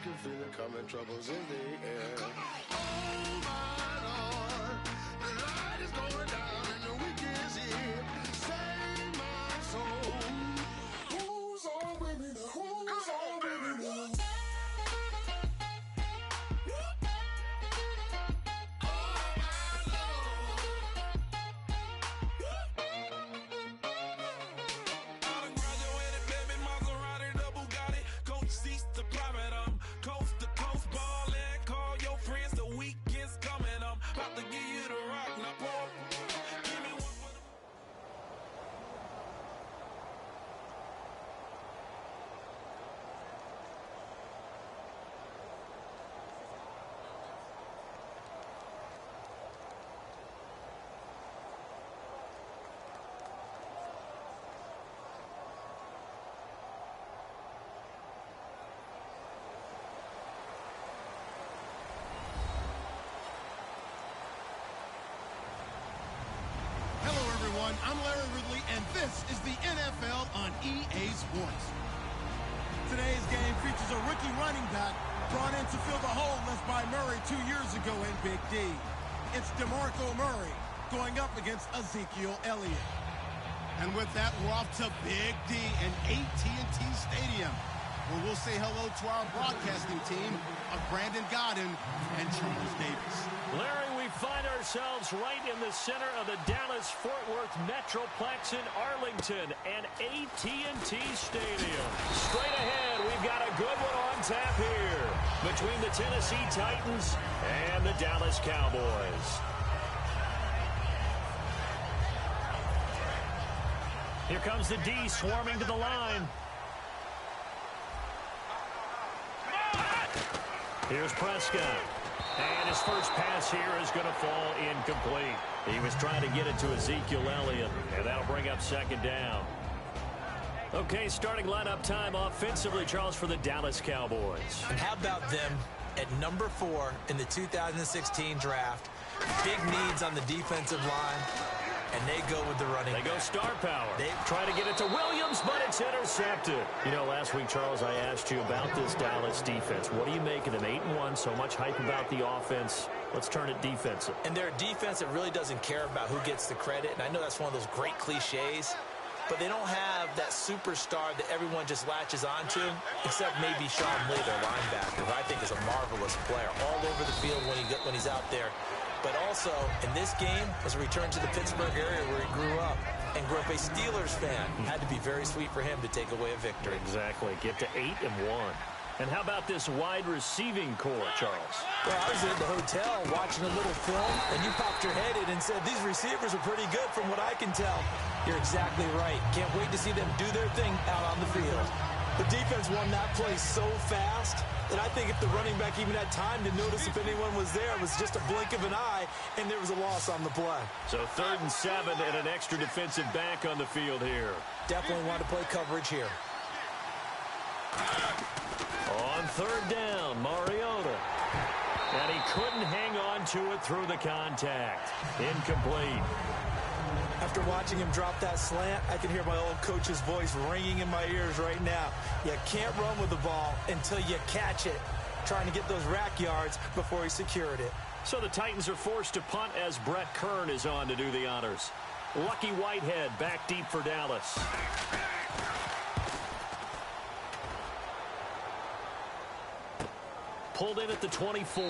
can feel it coming, troubles in the air. Oh my Lord, the light is going down and the week is here. Save my soul. Who's on with me now? Who's on with me now? I'm Larry Ridley, and this is the NFL on EA Sports. Today's game features a rookie running back brought in to fill the hole left by Murray 2 years ago in Big D. It's DeMarco Murray going up against Ezekiel Elliott. And with that, we're off to Big D and AT&T Stadium, where we'll say hello to our broadcasting team of Brandon Godden and Charles Davis. Larry, we find ourselves right in the center of the Dallas-Fort Worth Metroplex in Arlington and AT&T Stadium. Straight ahead, we've got a good one on tap here between the Tennessee Titans and the Dallas Cowboys. Here comes the D swarming to the line. Here's Prescott. And his first pass here is going to fall incomplete. He was trying to get it to Ezekiel Elliott, and that'll bring up second down. Okay, starting lineup time offensively, Charles, for the Dallas Cowboys. And how about them at number 4 in the 2016 draft? Big needs on the defensive line, and they go with the running back. They go star power. They try to get it to Williams, but it's intercepted. You know, last week, Charles, I asked you about this Dallas defense. What do you make of them? 8-1, so much hype about the offense. Let's turn it defensive. And they're a defense that really doesn't care about who gets the credit. And I know that's one of those great cliches, but they don't have that superstar that everyone just latches onto, except maybe Sean Lee, their linebacker, who I think is a marvelous player all over the field when he's out there. But also, in this game, was a return to the Pittsburgh area where he grew up and grew up a Steelers fan. Had to be very sweet for him to take away a victory. Exactly. Get to 8-1. And how about this wide receiving core, Charles? Well, I was at the hotel watching a little film, and you popped your head in and said, these receivers are pretty good from what I can tell. You're exactly right. Can't wait to see them do their thing out on the field. The defense won that play so fast that I think if the running back even had time to notice if anyone was there, it was just a blink of an eye, and there was a loss on the play. So 3rd and 7 and an extra defensive back on the field here. Definitely want to play coverage here. On 3rd down, Mariota. And he couldn't hang on to it through the contact. Incomplete. After watching him drop that slant, I can hear my old coach's voice ringing in my ears right now. You can't run with the ball until you catch it, trying to get those rack yards before he secured it. So the Titans are forced to punt as Brett Kern is on to do the honors. Lucky Whitehead back deep for Dallas. Pulled in at the 24.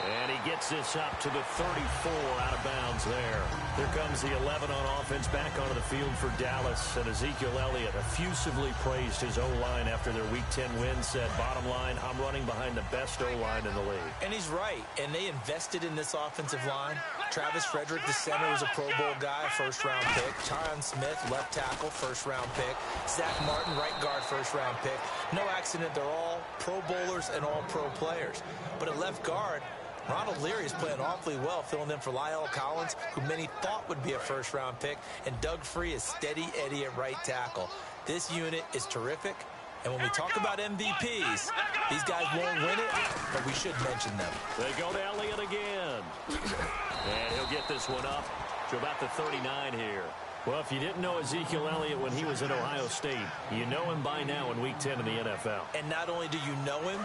And he gets this up to the 34 out of bounds there. Here comes the 11 on offense back onto the field for Dallas. And Ezekiel Elliott effusively praised his O-line after their Week 10 win. Said, bottom line, I'm running behind the best O-line in the league. And he's right. And they invested in this offensive line. Travis Frederick, the center, was a Pro Bowl guy, first-round pick. Tyron Smith, left tackle, first-round pick. Zach Martin, right guard, first-round pick. No accident, they're all Pro Bowlers and all Pro players. But at left guard, Ronald Leary is playing awfully well, filling in for Lyle Collins, who many thought would be a first-round pick, and Doug Free is steady Eddie at right tackle. This unit is terrific, and when we talk about MVPs, these guys won't win it, but we should mention them. They go to Elliott again, and he'll get this one up to about the 39 here. Well, if you didn't know Ezekiel Elliott when he was at Ohio State, you know him by now in Week 10 in the NFL. And not only do you know him,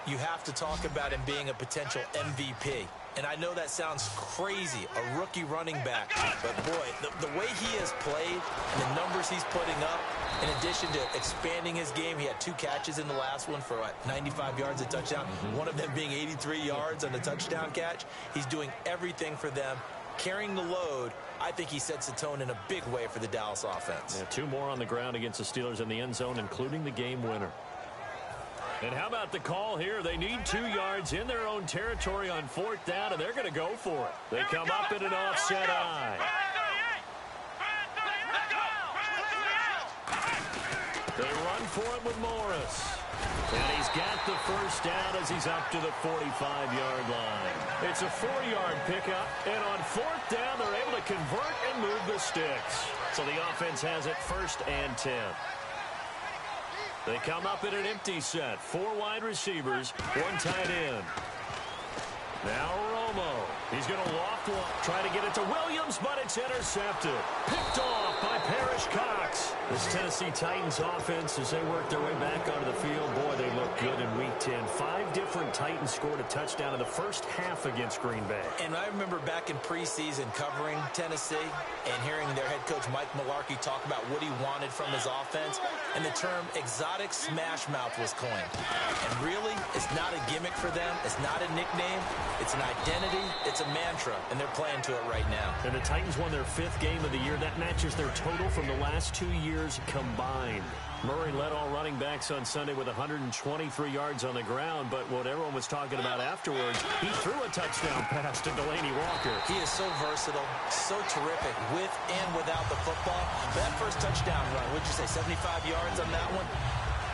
you have to talk about him being a potential MVP. And I know that sounds crazy, a rookie running back. But, boy, the way he has played and the numbers he's putting up, in addition to expanding his game, he had 2 catches in the last one for, 95 yards, a touchdown, one of them being 83 yards on the touchdown catch. He's doing everything for them, carrying the load. I think he sets the tone in a big way for the Dallas offense. Yeah, 2 more on the ground against the Steelers in the end zone, including the game winner. And how about the call here? They need 2 yards in their own territory on 4th down, and they're going to go for it. They come up in an offset eye. They run for it with Morris. And he's got the first down as he's up to the 45-yard line. It's a 4-yard pickup, and on 4th down, they're able to convert and move the sticks. So the offense has it 1st and 10. They come up in an empty set. 4 wide receivers, 1 tight end. Now Romo. He's going to loft one. Try to get it to Williams, but it's intercepted. Picked off by Parrish Cox. This Tennessee Titans offense, as they work their way back onto the field, boy, they look good in Week 10. 5 different Titans scored a touchdown in the first half against Green Bay. And I remember back in preseason covering Tennessee and hearing their head coach Mike Mularkey talk about what he wanted from his offense, and the term exotic smash mouth was coined. And really, it's not a gimmick for them. It's not a nickname. It's an identity. It's a mantra, and they're playing to it right now. And the Titans won their 5th game of the year. That matches their total from the last 2 years combined. Murray led all running backs on Sunday with 123 yards on the ground, but what everyone was talking about afterwards, he threw a touchdown pass to Delanie Walker. He is so versatile, so terrific with and without the football. That first touchdown run, what'd you say, 75 yards on that one?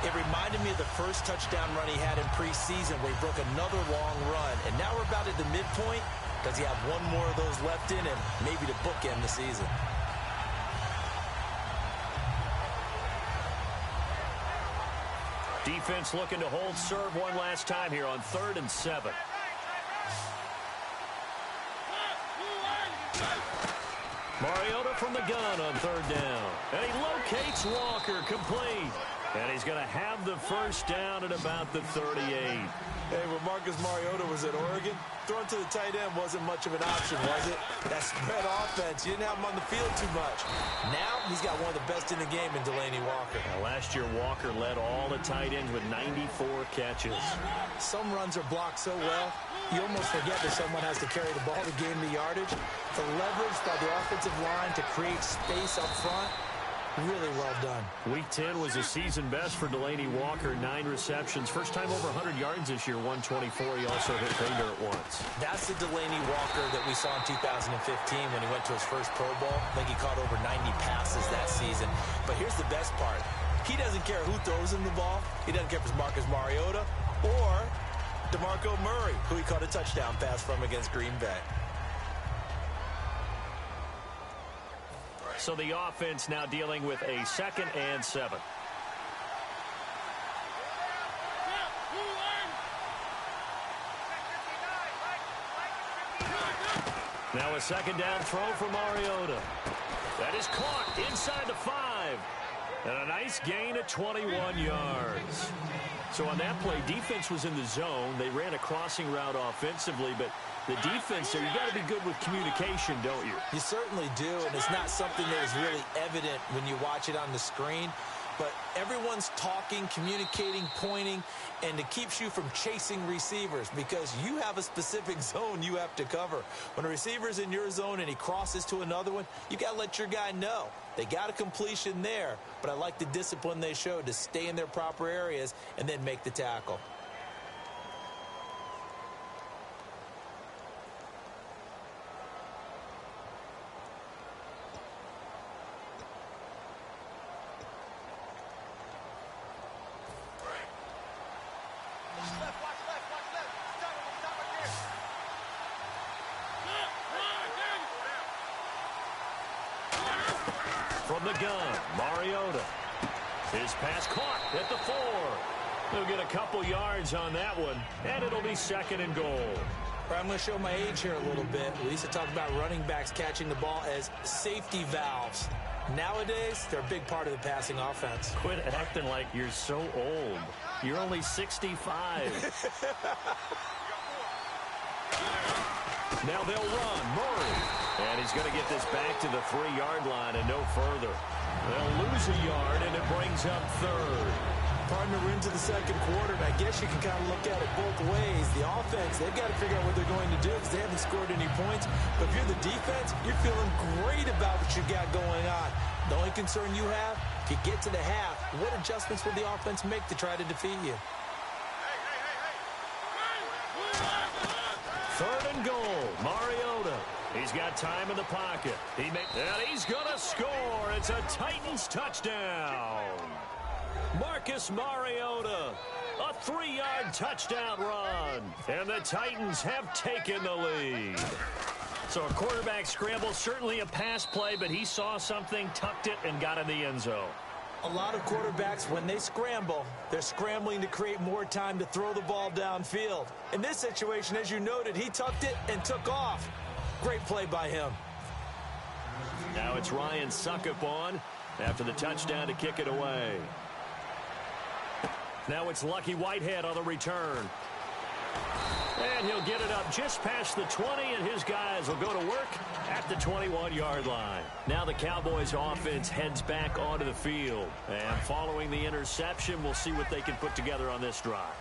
It reminded me of the first touchdown run he had in preseason where he broke another long run. And now we're about at the midpoint. Does he have one more of those left in him, maybe to bookend the season? Defense looking to hold serve one last time here on 3rd and 7. Mariota from the gun on 3rd down. And he locates Walker, complete. And he's going to have the first down at about the 38. Hey, when Marcus Mariota was at Oregon, throwing to the tight end wasn't much of an option, was it? That spread offense, you didn't have him on the field too much. Now, he's got one of the best in the game in Delanie Walker. Now, last year, Walker led all the tight ends with 94 catches. Some runs are blocked so well, you almost forget that someone has to carry the ball to gain the yardage. The leverage by the offensive line to create space up front, really well done. Week 10 was a season best for Delanie Walker, 9 receptions. First time over 100 yards this year, 124. He also hit pay dirt once. That's the Delanie Walker that we saw in 2015 when he went to his first Pro Bowl. I think he caught over 90 passes that season. But here's the best part. He doesn't care who throws him the ball. He doesn't care if it's Marcus Mariota or DeMarco Murray, who he caught a touchdown pass from against Green Bay. So the offense now dealing with a 2nd and 7. Now a 2nd down throw for Mariota. That is caught inside the 5. And a nice gain of 21 yards. So on that play, defense was in the zone. They ran a crossing route offensively, but the defense there, you got to be good with communication, don't you? You certainly do, and it's not something that is really evident when you watch it on the screen. But everyone's talking, communicating, pointing, and it keeps you from chasing receivers because you have a specific zone you have to cover. When a receiver's in your zone and he crosses to another one, you got to let your guy know. They got a completion there, but I like the discipline they showed to stay in their proper areas and then make the tackle. From the gun, Mariota. His pass caught at the 4. They'll get a couple yards on that one, and it'll be 2nd and goal. I'm going to show my age here a little bit. We used to talk about running backs catching the ball as safety valves. Nowadays, they're a big part of the passing offense. Quit acting like you're so old. You're only 65. Now they'll run. Murray. And he's going to get this back to the 3-yard line and no further. They'll lose a yard, and it brings up third. Partner, we're into the second quarter, and I guess you can kind of look at it both ways. The offense, they've got to figure out what they're going to do because they haven't scored any points. But if you're the defense, you're feeling great about what you got going on. The only concern you have, if you get to the half, what adjustments will the offense make to try to defeat you? Third and goal. Mariota. He's got time in the pocket. And he's going to score. It's a Titans touchdown. Marcus Mariota, a 3-yard touchdown run. And the Titans have taken the lead. So a quarterback scramble, certainly a pass play, but he saw something, tucked it, and got in the end zone. A lot of quarterbacks, when they scramble, they're scrambling to create more time to throw the ball downfield. In this situation, as you noted, he tucked it and took off. Great play by him. Now it's Ryan Suckup on after the touchdown to kick it away. Now it's Lucky Whitehead on the return. And he'll get it up just past the 20, and his guys will go to work at the 21-yard line. Now the Cowboys offense heads back onto the field. And following the interception, we'll see what they can put together on this drive.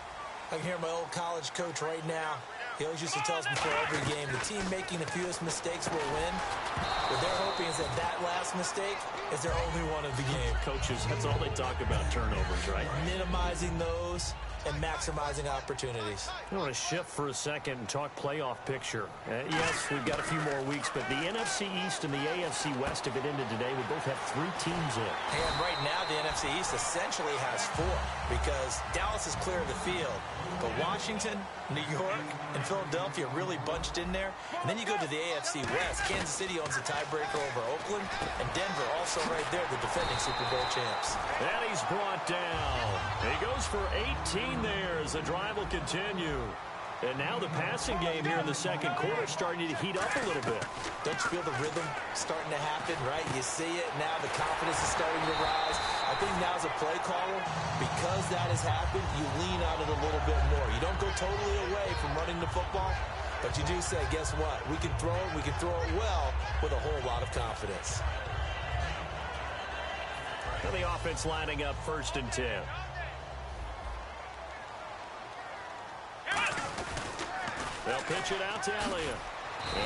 I can hear my old college coach right now. He always used to tell us before every game, the team making the fewest mistakes will win. What they're hoping is that last mistake is their only one of the game. Coaches, that's all they talk about, turnovers, right? Minimizing those and maximizing opportunities. I want to shift for a second and talk playoff picture. Yes, we've got a few more weeks, but the NFC East and the AFC West, if it ended today, would both have 3 teams in. And right now, the NFC East essentially has 4 because Dallas is clear of the field. But Washington, New York, and Philadelphia really bunched in there. And then you go to the AFC West. Kansas City owns a tiebreaker over Oakland. And Denver also right there, the defending Super Bowl champs. And he's brought down. He goes for 18 there as the drive will continue. And now the passing game here in the second quarter starting to heat up a little bit. Don't you feel the rhythm starting to happen, right? You see it now. The confidence is starting to rise. I think now as a play caller, because that has happened, you lean on it a little bit more. You don't go totally away from running the football, but you do say, guess what? We can throw it. We can throw it well with a whole lot of confidence. And the offense lining up 1st and 10. They'll pitch it out to Elliott.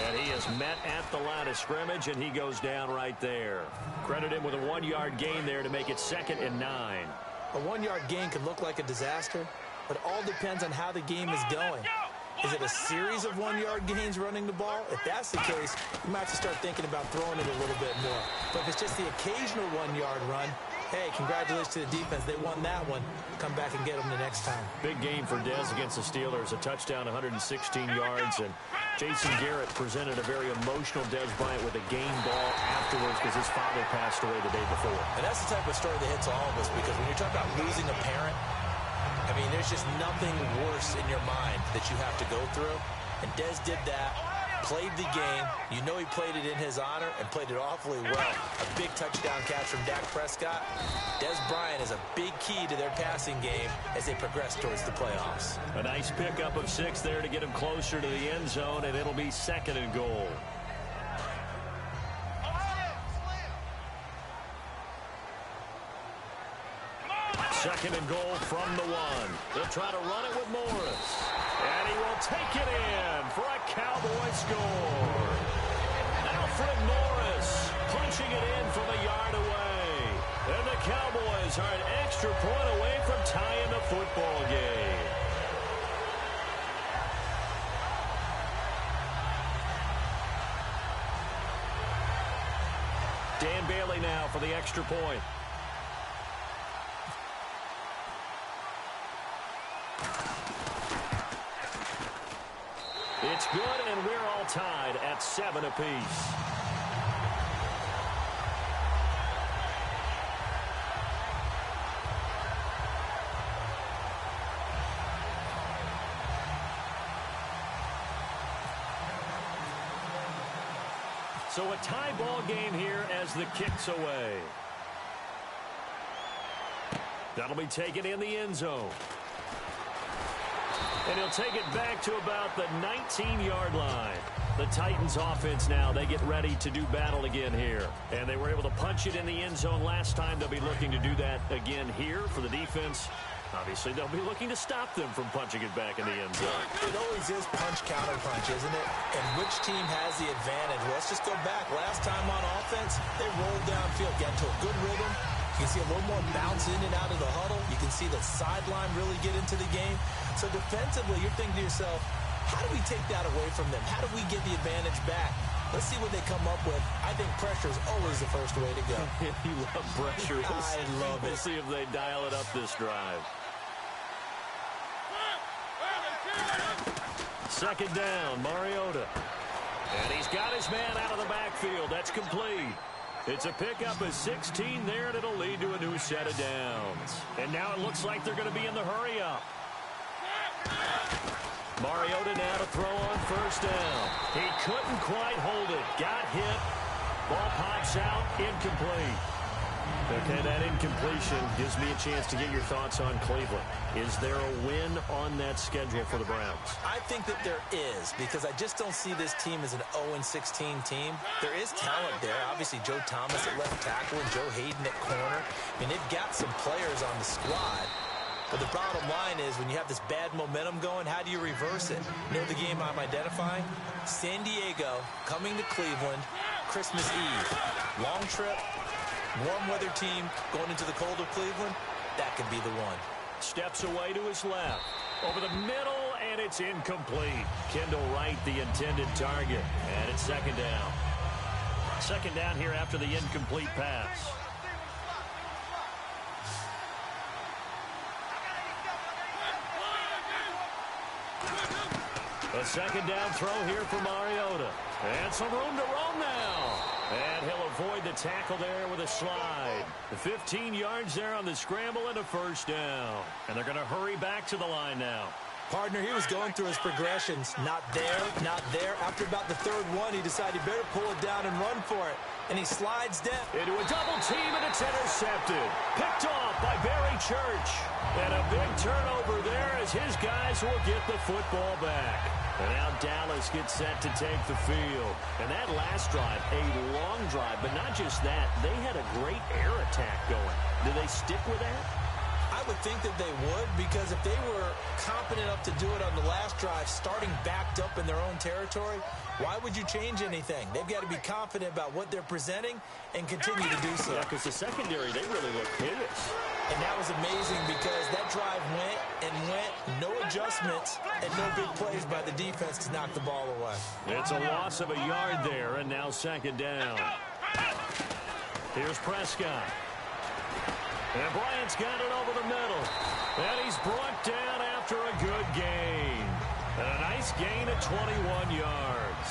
And he is met at the line of scrimmage, and he goes down right there. Credit him with a 1-yard gain there to make it 2nd and 9. A 1-yard gain could look like a disaster, but it all depends on how the game is going. Is it a series of 1-yard gains running the ball? If that's the case, you might have to start thinking about throwing it a little bit more. But if it's just the occasional 1-yard run, hey, congratulations to the defense. They won that one. Come back and get them the next time. Big game for Dez against the Steelers. A touchdown, 116 yards. And Jason Garrett presented a very emotional Dez Bryant with a game ball afterwards because his father passed away the day before. And that's the type of story that hits all of us because when you're talking about losing a parent, I mean, there's just nothing worse in your mind that you have to go through. And Dez did that. Played the game. You know he played it in his honor and played it awfully well. A big touchdown catch from Dak Prescott. Dez Bryant is a big key to their passing game as they progress towards the playoffs. A nice pickup of 6 there to get him closer to the end zone, and it'll be 2nd and goal. Second and goal from the 1. They'll try to run it with Morris. And he will take it in for a Cowboy score. Alfred Morris punching it in from a yard away. And the Cowboys are an extra point away from tying the football game. Dan Bailey now for the extra point. It's good, and we're all tied at 7 apiece. So a tie ball game here as the kick's away. That'll be taken in the end zone. And he'll take it back to about the 19-yard line. The Titans offense now, they get ready to do battle again here. And they were able to punch it in the end zone last time. They'll be looking to do that again here for the defense. Obviously, they'll be looking to stop them from punching it back in the end zone. It always is punch-counter-punch, isn't it? And which team has the advantage? Well, let's just go back. Last time on offense, they rolled downfield, got into a good rhythm. You can see a little more bounce in and out of the huddle. You can see the sideline really get into the game. So defensively, you're thinking to yourself, how do we take that away from them? How do we get the advantage back? Let's see what they come up with. I think pressure is always the first way to go. You love pressure. I love it. We'll see if they dial it up this drive. Second down, Mariota. And he's got his man out of the backfield. That's complete. It's a pickup of 16 there, and it'll lead to a new set of downs. And now it looks like they're going to be in the hurry-up. Mariota now to throw on first down. He couldn't quite hold it. Got hit. Ball pops out. Incomplete. Okay, that incompletion gives me a chance to get your thoughts on Cleveland. Is there a win on that schedule for the Browns? I think that there is, because I just don't see this team as an 0-16 team. There is talent there. Obviously, Joe Thomas at left tackle and Joe Hayden at corner. I mean, they've got some players on the squad. But the bottom line is, when you have this bad momentum going, how do you reverse it? You know the game I'm identifying? San Diego coming to Cleveland, Christmas Eve. Long trip, warm weather team going into the colder Cleveland. That could be the one. Steps away to his left. Over the middle, and it's incomplete. Kendall Wright, the intended target. And it's second down. Second down here after the incomplete pass. A second down throw here for Mariota. And some room to roam now. And he'll avoid the tackle there with a slide. The 15 yards there on the scramble and a first down. And they're going to hurry back to the line now. Partner, he was going through his progressions. Not there, not there. After about the third one, he decided he better pull it down and run for it. And he slides down. Into a double team, and it's intercepted. Picked off by Barry Church. And a big turnover there as his guys will get the football back. And now Dallas gets set to take the field. And that last drive, a long drive, but not just that. They had a great air attack going. Do they stick with that? I would think that they would, because if they were competent enough to do it on the last drive, starting backed up in their own territory, why would you change anything? They've got to be confident about what they're presenting and continue to do so. Yeah, because the secondary, they really look hideous. And that was amazing, because that drive went and went, no adjustments, and no big plays by the defense to knock the ball away. It's a loss of a yard there, and now second down. Here's Prescott. And Bryant's got it over the middle. And he's brought down after a good gain. And a nice gain of 21 yards.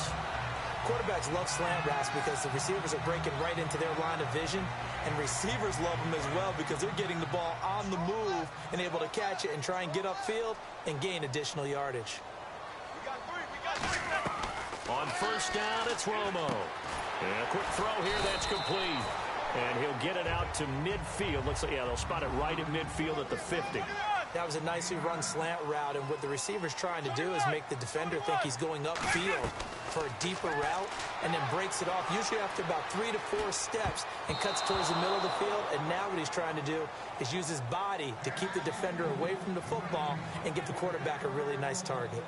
Quarterbacks love slant routes because the receivers are breaking right into their line of vision. And receivers love them as well because they're getting the ball on the move and able to catch it and try and get upfield and gain additional yardage. On first down, it's Romo. And a quick throw here, that's complete. And he'll get it out to midfield. Looks like, yeah, they'll spot it right at midfield at the 50. That was a nicely run slant route, and what the receiver's trying to do is make the defender think he's going upfield for a deeper route, and then breaks it off, usually after about 3 to 4 steps, and cuts towards the middle of the field. And now what he's trying to do is use his body to keep the defender away from the football and get the quarterback a really nice target.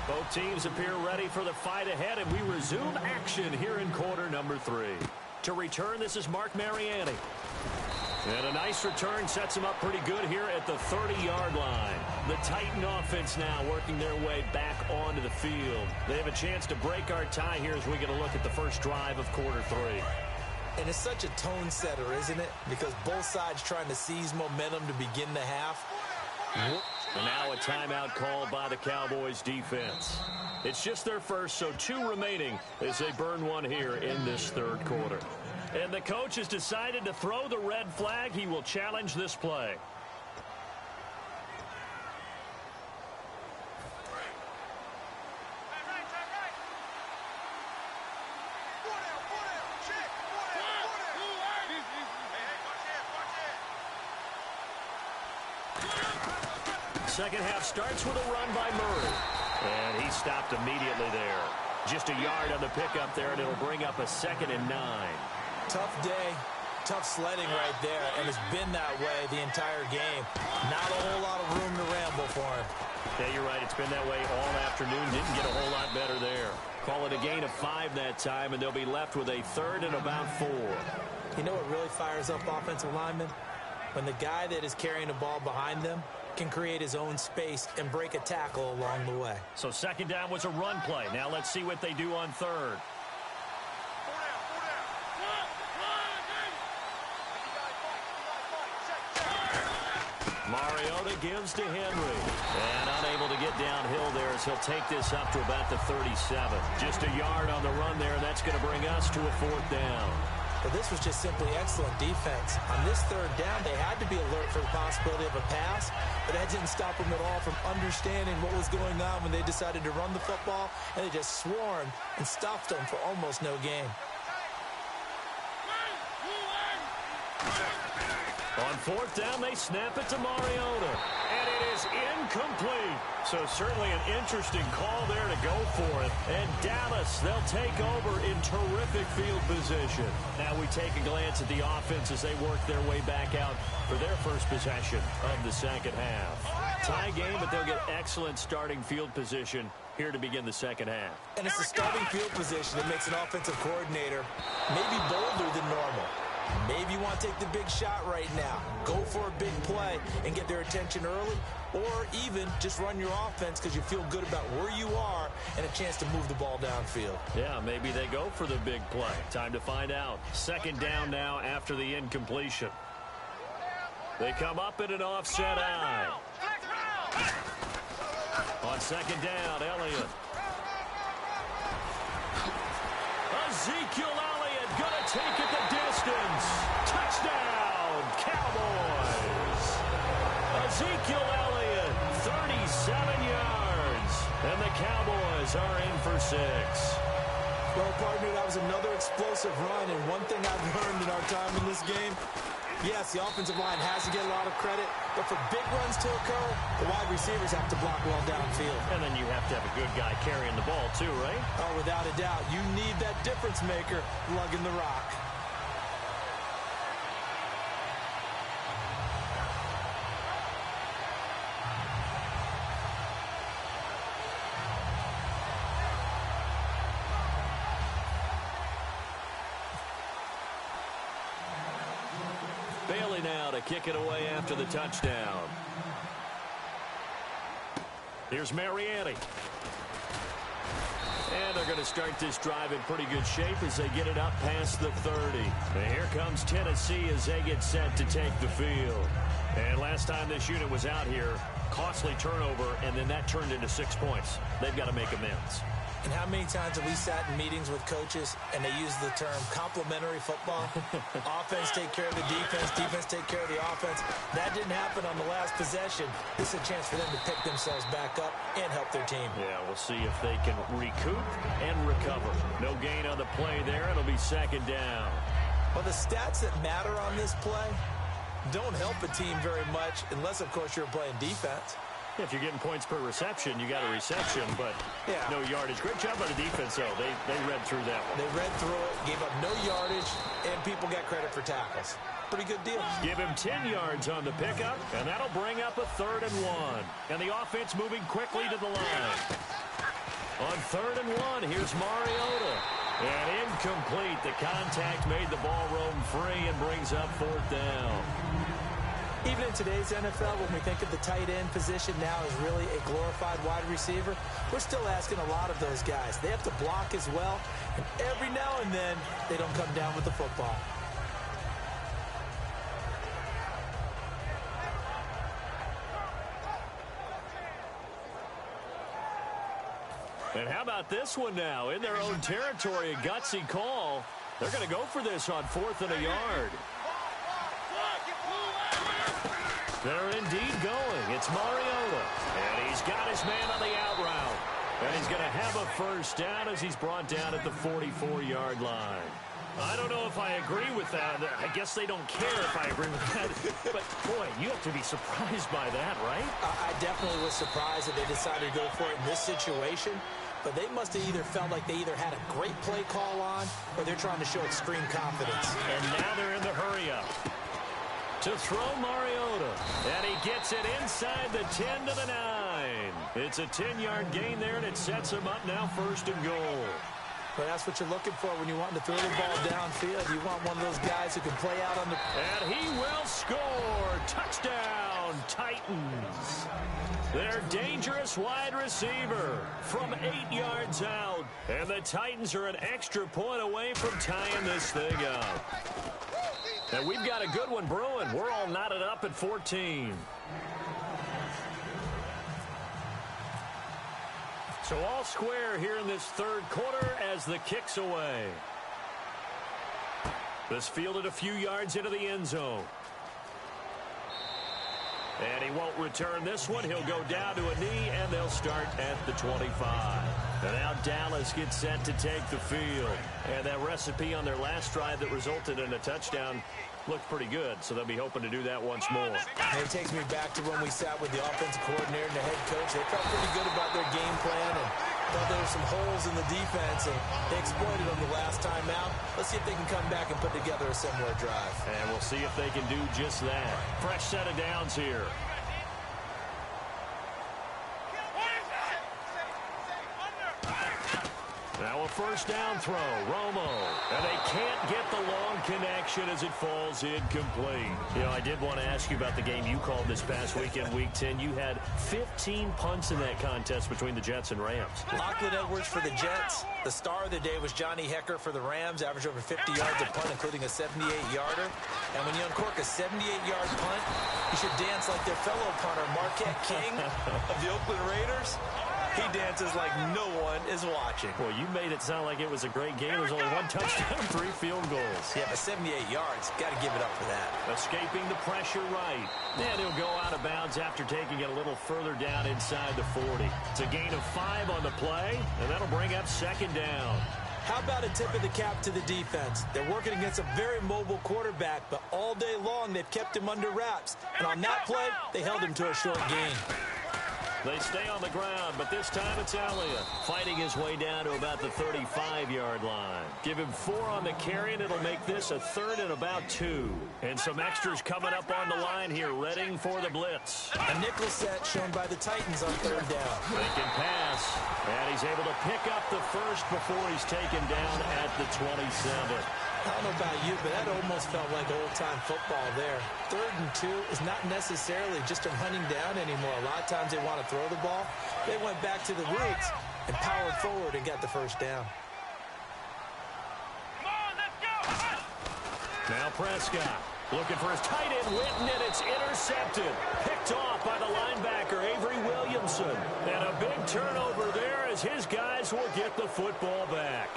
Both teams appear ready for the fight ahead, and we resume action here in quarter number 3. To return, this is Mark Mariani. And a nice return sets him up pretty good here at the 30-yard line. The Titan offense now working their way back onto the field. They have a chance to break our tie here as we get a look at the first drive of quarter 3. And it's such a tone setter, isn't it? Because both sides trying to seize momentum to begin the half. And now a timeout called by the Cowboys defense. It's just their first, so 2 remaining as they burn one here in this third quarter. And the coach has decided to throw the red flag. He will challenge this play. second half starts with a run by Murray. And he stopped immediately there. Just a yard on the pickup there, and it'll bring up a 2nd and 9. Tough day, tough sledding right there, and it's been that way the entire game. Not a whole lot of room to ramble for him. Yeah, you're right. It's been that way all afternoon. Didn't get a whole lot better there. Call it a gain of 5 that time, and they'll be left with a 3rd and about 4. You know what really fires up offensive linemen? When the guy that is carrying the ball behind them can create his own space and break a tackle along the way. So 2nd down was a run play. Now let's see what they do on 3rd. Mariota gives to Henry. And unable to get downhill there as he'll take this up to about the 37. Just a yard on the run there. That's going to bring us to a 4th down. But this was just simply excellent defense. On this 3rd down, they had to be alert for the possibility of a pass, but that didn't stop them at all from understanding what was going on when they decided to run the football, and they just swarmed and stuffed them for almost no gain. On 4th down, they snap it to Mariota. And it is incomplete. So certainly an interesting call there to go for it. And Dallas, they'll take over in terrific field position. Now we take a glance at the offense as they work their way back out for their first possession of the 2nd half. Tie game, but they'll get excellent starting field position here to begin the 2nd half. And it's the starting field position that makes an offensive coordinator maybe bolder than normal. Maybe you want to take the big shot right now. Go for a big play and get their attention early, or even just run your offense because you feel good about where you are and a chance to move the ball downfield. Yeah, maybe they go for the big play. Time to find out. 2nd down now after the incompletion. They come up in an offset eye. On 2nd down, Elliott. Ezekiel Elliott gonna take it the distance. Touchdown, Cowboys. Ezekiel Elliott, 37 yards. And the Cowboys are in for 6. Well, partner, that was another explosive run, and one thing I've learned in our time in this game, yes, the offensive line has to get a lot of credit, but for big runs to occur, the wide receivers have to block well downfield. And then you have to have a good guy carrying the ball too, right? Oh, without a doubt. You need that difference maker lugging the rock. Bailey now to kick it away after the touchdown. Here's Mariani. And they're going to start this drive in pretty good shape as they get it up past the 30. And here comes Tennessee as they get set to take the field. And last time this unit was out here, costly turnover, and then that turned into 6 points. They've got to make amends. And how many times have we sat in meetings with coaches and they use the term complementary football? Offense take care of the defense, defense take care of the offense. That didn't happen on the last possession. This is a chance for them to pick themselves back up and help their team. Yeah, we'll see if they can recoup and recover. No gain on the play there. It'll be 2nd down. Well, the stats that matter on this play don't help a team very much unless, of course, you're playing defense. If you're getting points per reception, you got a reception, but no yardage. Great job by the defense, though. They read through that one. They read through it, gave up no yardage, and people got credit for tackles. Pretty good deal. Give him 10 yards on the pickup, and that'll bring up a 3rd and 1. And the offense moving quickly to the line. On 3rd and 1, here's Mariota. And incomplete. The contact made the ball roam free and brings up 4th down. Even in today's NFL, when we think of the tight end position now as really a glorified wide receiver, we're still asking a lot of those guys. They have to block as well, and every now and then, they don't come down with the football. And how about this one now? In their own territory, a gutsy call. They're going to go for this on 4th and a yard. They're indeed going. It's Mariota. And he's got his man on the out route. And he's going to have a 1st down as he's brought down at the 44-yard line. I don't know if I agree with that. I guess they don't care if I agree with that. But, boy, you have to be surprised by that, right? I definitely was surprised that they decided to go for it in this situation. But they must have either felt like they either had a great play call on or they're trying to show extreme confidence. And now they're in the hurry-up. To throw Mariota. And he gets it inside the 10 to the 9. It's a 10-yard gain there, and it sets him up now 1st and goal. But that's what you're looking for when you want to throw the ball downfield. You want one of those guys who can play out on the... And he will score. Touchdown, Titans. Their dangerous wide receiver from 8 yards out. And the Titans are an extra point away from tying this thing up. And we've got a good one brewing. We're all knotted up at 14. So all square here in this 3rd quarter as the kick's away. This fielded a few yards into the end zone. And he won't return this one. He'll go down to a knee, and they'll start at the 25. And now Dallas gets set to take the field. And that recipe on their last drive that resulted in a touchdown looked pretty good, so they'll be hoping to do that once more. And it takes me back to when we sat with the offensive coordinator and the head coach. They felt pretty good about their game plan and thought there were some holes in the defense, and they exploited them the last time out. Let's see if they can come back and put together a similar drive. And we'll see if they can do just that. Fresh set of downs here. Now a 1st down throw, Romo. And they can't get the long connection as it falls incomplete. You know, I did want to ask you about the game you called this past weekend, Week 10. You had 15 punts in that contest between the Jets and Rams. Lockwood Edwards for the Jets. The star of the day was Johnny Hecker for the Rams, averaged over 50 yards a punt, including a 78-yarder. And when you uncork a 78-yard punt, you should dance like their fellow punter, Marquette King of the Oakland Raiders. He dances like no one is watching. Well, you made it sound like it was a great game. There's only 1 touchdown, 3 field goals. Yeah, but 78 yards, got to give it up for that. Escaping the pressure right. And he'll go out of bounds after taking it a little further down inside the 40. It's a gain of 5 on the play, and that'll bring up 2nd down. How about a tip of the cap to the defense? They're working against a very mobile quarterback, but all day long they've kept him under wraps. And on that play, they held him to a short gain. They stay on the ground, but this time it's Elliott fighting his way down to about the 35-yard line. Give him 4 on the carry, and it'll make this a 3rd and about 2. And some extras coming up on the line here, readying for the blitz. A nickel set shown by the Titans on 3rd down. They can pass, and he's able to pick up the 1st before he's taken down at the 27. I don't know about you, but that almost felt like old-time football there. 3rd and 2 is not necessarily just a running down anymore. A lot of times they want to throw the ball. They went back to the roots and powered forward and got the 1st down. Come on, let's go! Now Prescott looking for his tight end, Witten, and it's intercepted. Picked off by the linebacker, Avery Williamson. And a big turnover there as his guys will get the football back.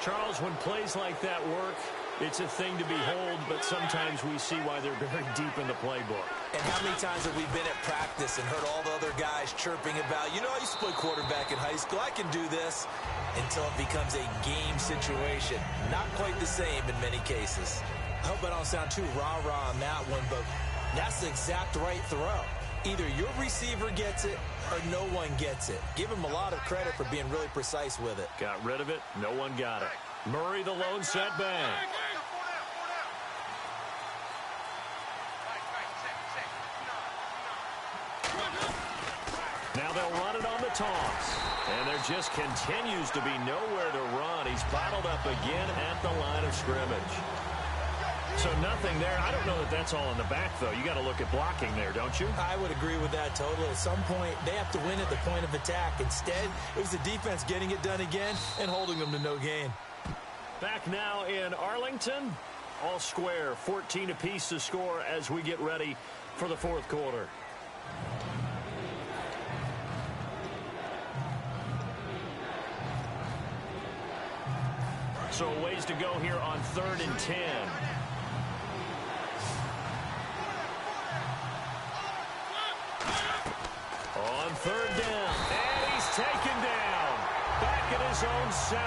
Charles, when plays like that work, it's a thing to behold, but sometimes we see why they're very deep in the playbook. And how many times have we been at practice and heard all the other guys chirping about, you know, I used to play quarterback in high school, I can do this, until it becomes a game situation. Not quite the same in many cases. I hope I don't sound too rah-rah on that one, but that's the exact right throw. Either your receiver gets it or no one gets it. Give him a lot of credit for being really precise with it. Got rid of it. No one got it. Murray, the lone setback. Now they'll run it on the toss. And there just continues to be nowhere to run. He's bottled up again at the line of scrimmage. So nothing there. I don't know that that's all in the back, though. You got to look at blocking there, don't you? I would agree with that totally. At some point, they have to win at the point of attack. Instead, it was the defense getting it done again and holding them to no gain. Back now in Arlington. All square, 14 apiece to score as we get ready for the 4th quarter. So a ways to go here on 3rd and 10. On 3rd down, and he's taken down. Back in his own 7.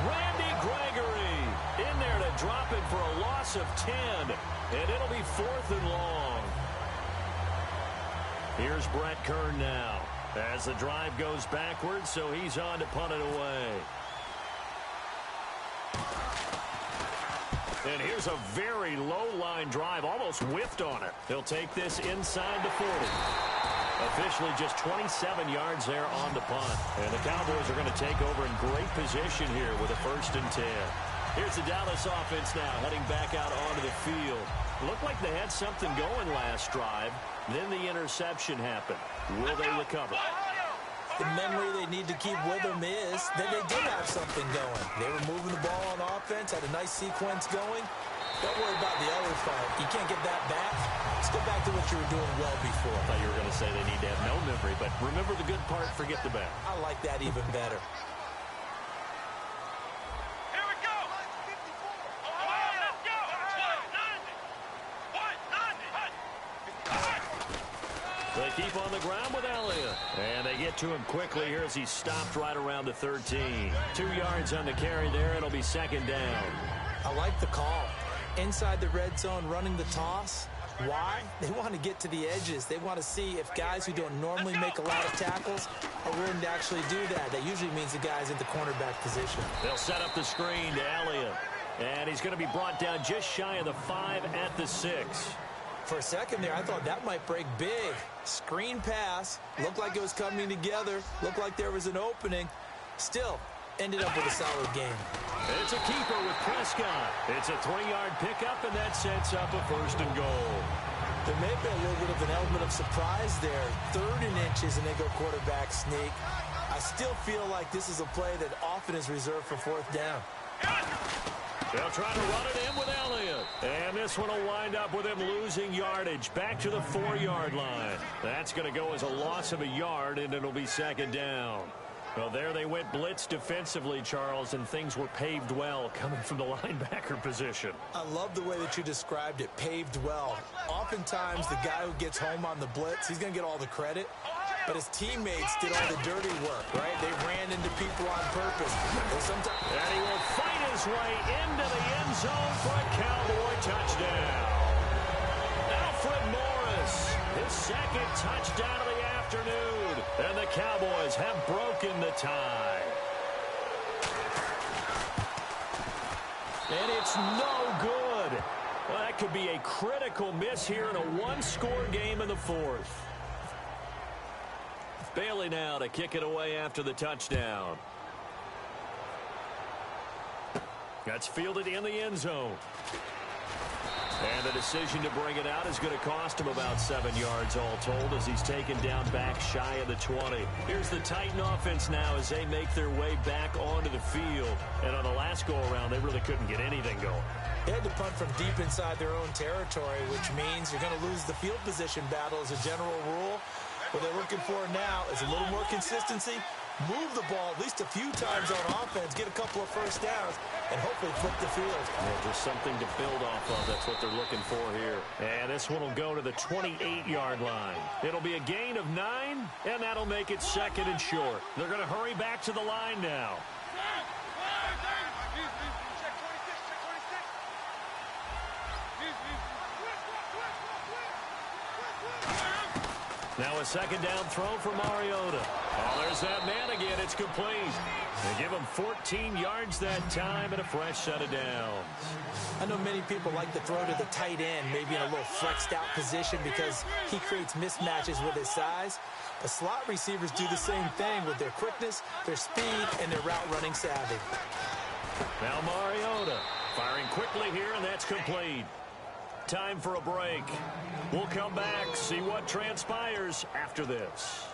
Randy Gregory in there to drop it for a loss of 10. And it'll be 4th and long. Here's Brett Kern now as the drive goes backwards, so he's on to punt it away. And here's a very low-line drive, almost whiffed on it. He'll take this inside the 40. Officially just 27 yards there on the punt. And the Cowboys are going to take over in great position here with a 1st and 10. Here's the Dallas offense now heading back out onto the field. Looked like they had something going last drive. Then the interception happened. Will they recover? The memory they need to keep with them is that they did have something going. They were moving the ball on offense, had a nice sequence going. Don't worry about the other part. You can't get that back. Let's go back to what you were doing well before. I thought you were going to say they need to have no memory, but remember the good part, forget the bad. I like that even better. Here we go. Let's go. They keep on the ground with Elliott. And they get to him quickly here as he's stopped right around the 13. 2 yards on the carry there. It'll be 2nd down. I like the call. Inside the red zone running the toss. Why? They want to get to the edges. They want to see if guys who don't normally make a lot of tackles are willing to actually do that. That usually means the guy's in the cornerback position. They'll set up the screen to Elliott. And he's going to be brought down just shy of the 5 at the 6. For a second there, I thought that might break big. Screen pass. Looked like it was coming together. Looked like there was an opening. Still, ended up with a solid game. It's a keeper with Prescott. It's a 3-yard pickup, and that sets up a 1st and goal. There may have been a little bit of an element of surprise there. 3rd and inches, and they go quarterback sneak. I still feel like this is a play that often is reserved for 4th down. They'll try to run it in with Elliott. And this one will wind up with him losing yardage back to the 4-yard line. That's going to go as a loss of a yard, and it'll be 2nd down. Well, there they went blitz defensively, Charles, and things were paved well coming from the linebacker position. I love the way that you described it, paved well. Oftentimes, the guy who gets home on the blitz, he's going to get all the credit. But his teammates did all the dirty work, right? They ran into people on purpose. And he will fight his way into the end zone for a Cowboy touchdown. Alfred Morris, his 2nd touchdown of the afternoon. And the Cowboys have broken the tie. And it's no good. Well, that could be a critical miss here in a 1-score game in the 4th. Bailey now to kick it away after the touchdown. That's fielded in the end zone. And the decision to bring it out is going to cost him about 7 yards all told as he's taken down back shy of the 20. Here's the Titan offense now as they make their way back onto the field. And on the last go-around, they really couldn't get anything going. They had to punt from deep inside their own territory, which means you're going to lose the field position battle as a general rule. What they're looking for now is a little more consistency, move the ball at least a few times on offense, get a couple of 1st downs, and hopefully flip the field. Yeah, just something to build off of. That's what they're looking for here. And this one will go to the 28-yard line. It'll be a gain of 9, and that'll make it 2nd and short. They're going to hurry back to the line now. Now a 2nd down throw for Mariota. Oh, there's that man again. It's complete. They give him 14 yards that time and a fresh set of downs. I know many people like to throw to the tight end, maybe in a little flexed out position because he creates mismatches with his size. But slot receivers do the same thing with their quickness, their speed, and their route running savvy. Now Mariota firing quickly here, and that's complete. Time for a break. We'll come back, see what transpires after this.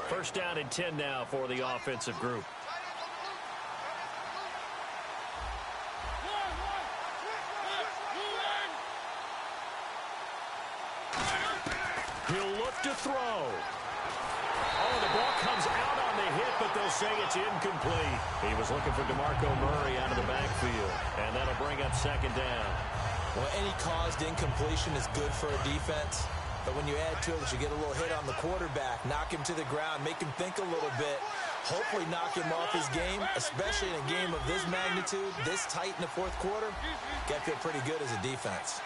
1st down and 10 now for the offensive group. He'll look to throw. Oh, the ball comes out on the hit, but they'll say it's incomplete. He was looking for DeMarco Murray out of the backfield, and that'll bring up 2nd down. Well, any caused incompletion is good for a defense. But when you add to it that you get a little hit on the quarterback, knock him to the ground, make him think a little bit, hopefully knock him off his game, especially in a game of this magnitude, this tight in the fourth quarter, got to feel pretty good as a defense.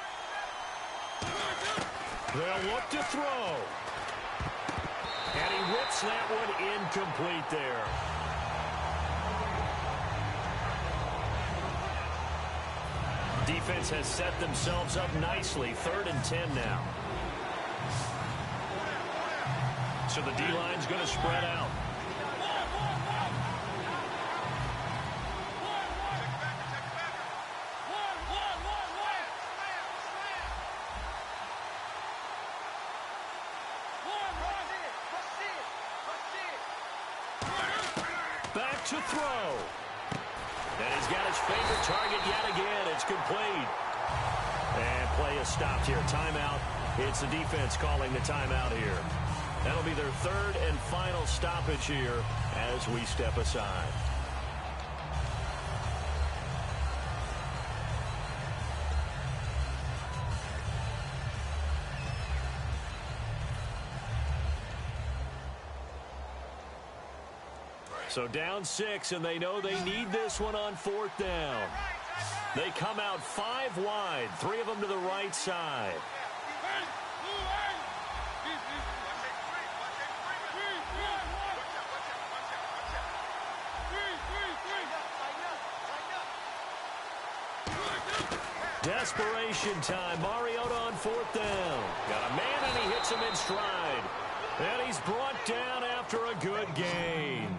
They'll look to throw. And he whips that one incomplete there. Defense has set themselves up nicely. 3rd and 10 now. So the D-line's going to spread out. Back to throw. And he's got his favorite target yet again. It's complete. And play is stopped here. Timeout. It's the defense calling the timeout here. That'll be their 3rd and final stoppage here as we step aside. So down 6, and they know they need this one on 4th down. They come out 5 wide, 3 of them to the right side. Desperation time. Mariota on 4th down. Got a man, and he hits him in stride. And he's brought down after a good gain.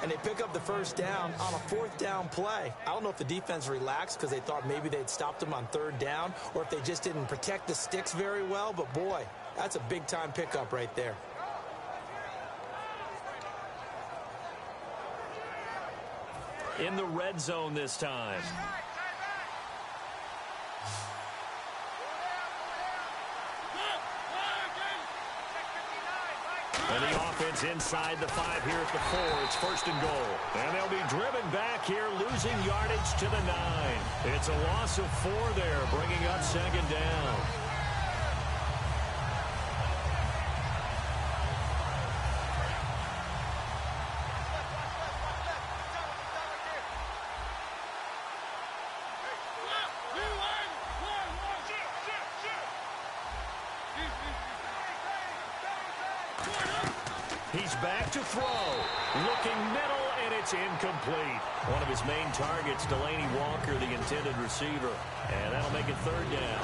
And they pick up the 1st down on a 4th down play. I don't know if the defense relaxed because they thought maybe they'd stopped them on 3rd down, or if they just didn't protect the sticks very well. But, boy, that's a big-time pickup right there. In the red zone this time. And the offense inside the 5 here at the 4. It's 1st and goal. And they'll be driven back here, losing yardage to the 9. It's a loss of 4 there, bringing up 2nd down. He's back to throw. Looking middle, and it's incomplete. One of his main targets, Delaney Walker, the intended receiver. And that'll make it 3rd down.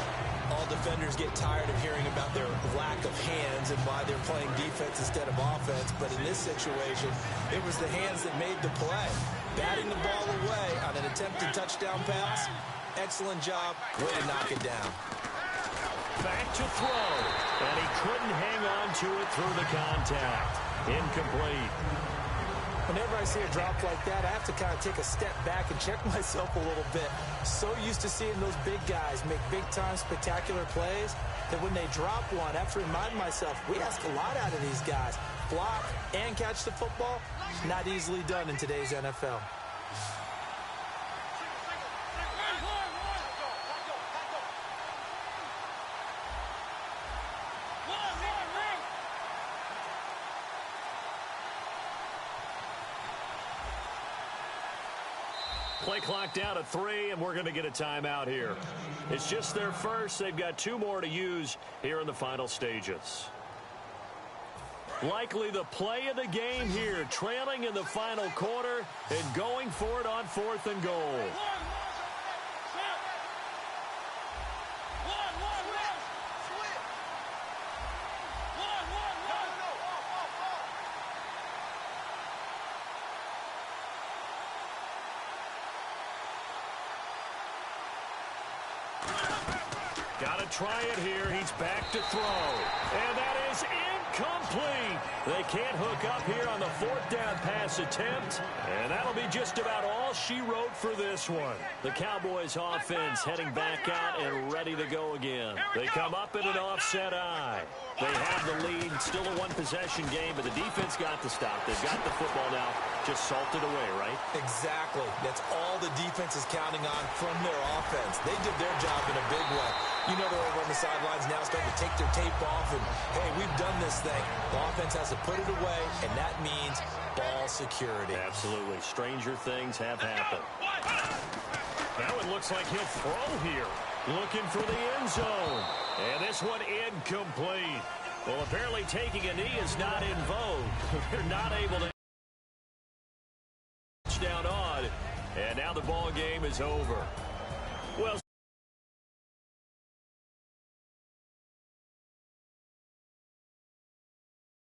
All defenders get tired of hearing about their lack of hands and why they're playing defense instead of offense. But in this situation, it was the hands that made the play. Batting the ball away on an attempted touchdown pass. Excellent job. Way to knock it down. Back to throw. And he couldn't hang on to it through the contact. Incomplete. Whenever I see a drop like that, I have to kind of take a step back and check myself a little bit. So used to seeing those big guys make big-time spectacular plays that when they drop one, I have to remind myself, we ask a lot out of these guys. Block and catch the football, not easily done in today's NFL. Play clock down at 3, and we're going to get a timeout here. It's just their first. They've got 2 more to use here in the final stages. Likely the play of the game here, trailing in the final quarter and going for it on 4th and goal. Got to try it here. He's back to throw. And that is incomplete. They can't hook up here on the 4th down pass attempt. And that'll be just about all she wrote for this one. The Cowboys offense heading back out and ready to go again. They come up in an offset eye. They have the lead. Still a 1-possession game, but the defense got the stop. They've got the football now. Just salted away, right? Exactly. That's all the defense is counting on from their offense. They did their job in a big way. You know they're over on the sidelines now starting to take their tape off and, hey, we've done this thing. The offense has to put it away, and that means ball security. Absolutely. Stranger things have happened. Now it looks like he'll throw here. Looking for the end zone. And this one incomplete. Well, apparently taking a knee is not in vogue. They're not able to touch down on. And now the ball game is over. Well,